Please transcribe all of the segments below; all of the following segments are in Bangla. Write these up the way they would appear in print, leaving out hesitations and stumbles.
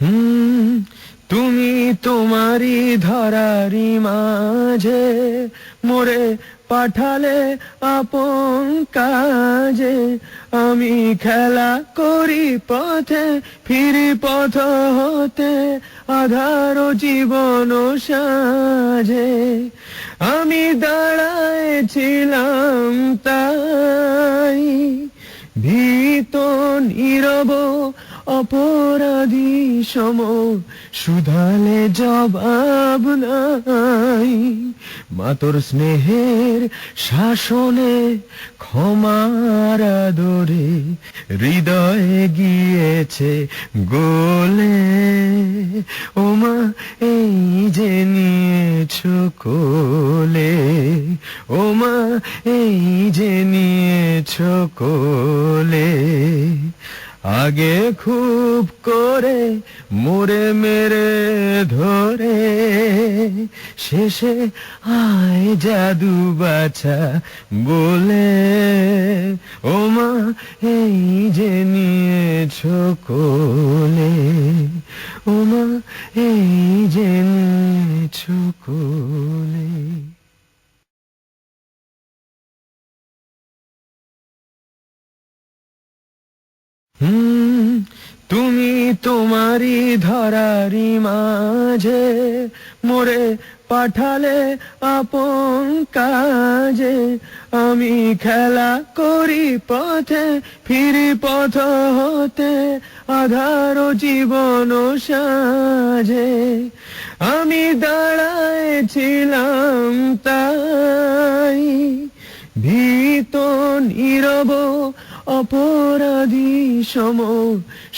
হুম, তুমি তোমারই ধরারি মাঝে মোরে পাঠালে আপন কাজে। আমি খেলা করি পথে, ফিরি পথ হতে, আধার জীবন সাজে। আমি দাঁড়ায়েছিলাম তাই, ভীত নীরব অপরাধী সম, শুধালে জবাব নাই। মা তোর স্নেহের শাসনে, ক্ষমার আদরে, হৃদয়ে গিয়েছে গোলে। ও মা, এই যে নিয়েছো কোলে। ও মা, এই যে নিয়েছো কোলে। আগে খুব করে মোরে মেরে ধরে, শেষে আয় জাদু বাছা বলে। ও মা, এই যে নিয়েছো কোলে। ও মা, এই যে নিয়েছো কোলে। হুম, তুমি তোমারই ধরারি মাঝে মোরে পাঠালে আপন কাজে। আমি খেলা করি পথে, ফিরি পথ হতে, আধার জীবন সাজে। আমি দাঁড়ায়েছিলাম তাই, ভীত নীরব অপরাধী সম,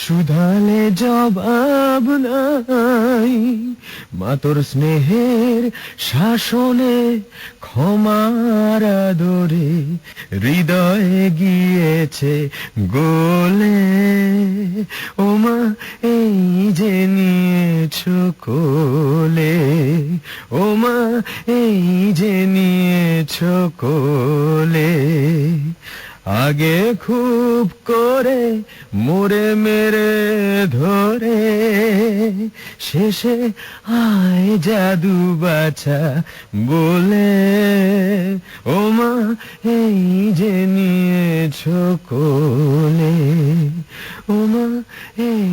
শুধালে জবাব নাই। মা তোর স্নেহের শাসনে, ক্ষমার আদরে, হৃদয়ে গিয়েছে গোলে। ও মা, এই যে নিয়েছো কোলে। ও মা, এই যে নিয়েছো কোলে। আগে খুব করে মোরে মেরে ধরে, শেষে আয় জাদু বাছা বলে। ও মা, এই যে নিয়েছো কোলে। ও মা, এই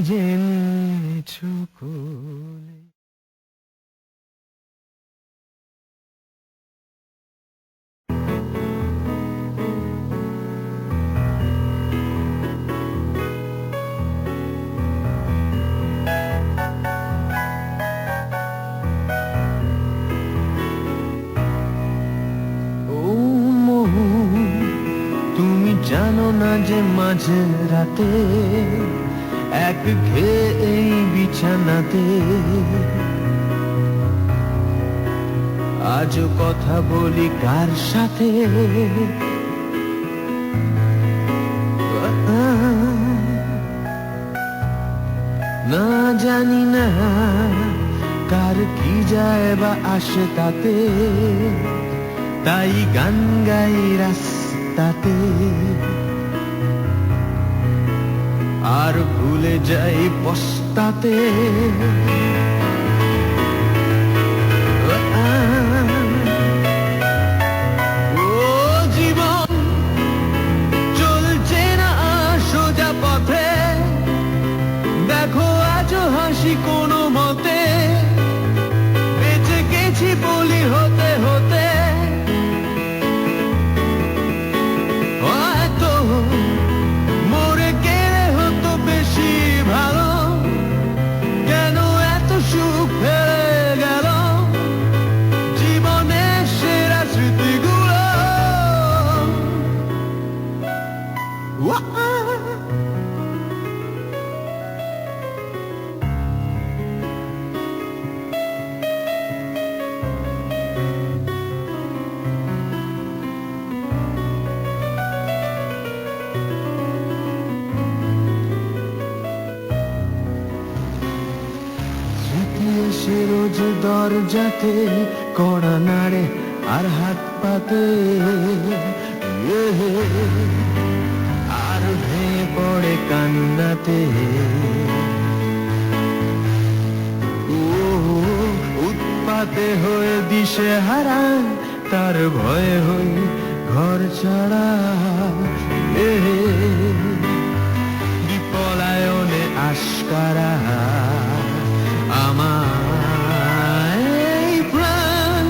যে নিয়েছো কোলে। ও মন, তুমি জানো না যে মাঝে রাতে, এক ঘেয়ে এই বিছানাতে, আজও কথা বলি কার সাথে। না জানি না কার কি যায় বা আসে তাতে, তাই গান গাই রাস্তাতে, আর ভুলে যাই পস্তাতে। ও জীবন চলছে না সোজা পথে, দেখো আজও হাসি কোনো মতে, বেঁচে গেছি বলি হতে হতে। হয়তো মরে গেলে হতো বেশি ভালো, কেন এত সুখ ফেলে গেল জীবনের সেরা স্মৃতিগুলো। স্মৃতি এসে রোজ দরজাতে কড়া নাড়ে আর হাত পাতে, আর ভেঙে পড়ে কান্নাতে। হয়ে হয়ে দিশে হারায়, তার ভয়ে হই ঘর ছাড়া। বিপলায়নে আশকারা আমার এই প্রাণ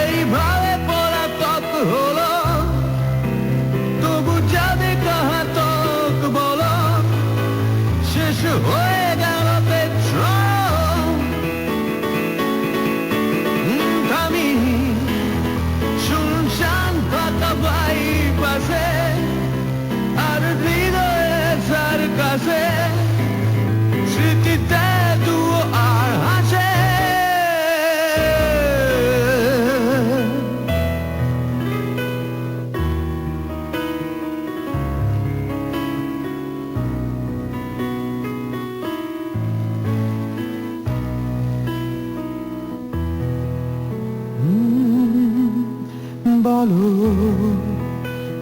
এইভাবে পলাতক হলো, তবু যাবে কাহাতক বলো, শেষ হয়ে গেল পেট্রোল। আমি শুনশান ফাঁকা বাইপাসে, আর হৃদয়ে যার কাছে স্মৃতিতে দুও আর হাসে। বলো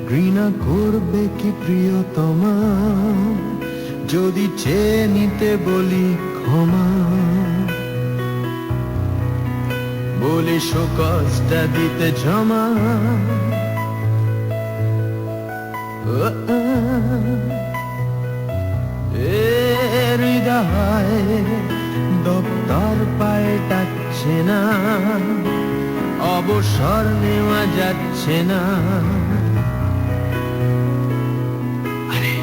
ঘৃণা করবে কি প্রিয়তমা, যদি চেয়ে নিতে বলি ক্ষমা, বলি শোকজটা দিতে জমা। হৃদয় দপ্তর পাল্টাচ্ছে না, অবসর নেওয়া যাচ্ছে না। আরে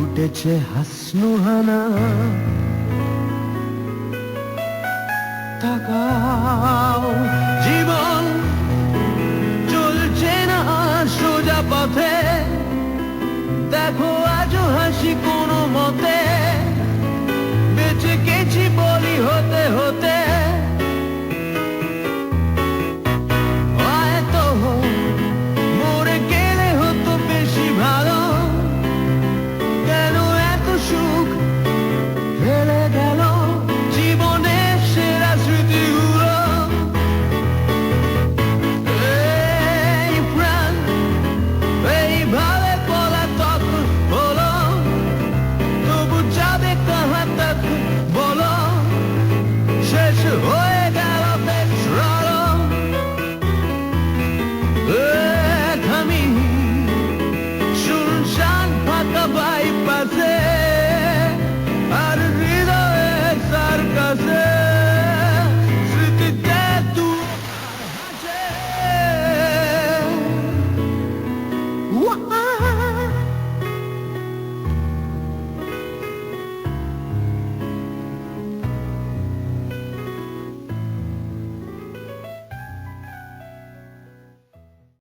উঠেছে হাসনুহানা, তাকাও জীবন চলছে না সোজা পথে, দেখো আজও হাসি কোনো মতে, বেঁচে গেছি বলি হতে হতে।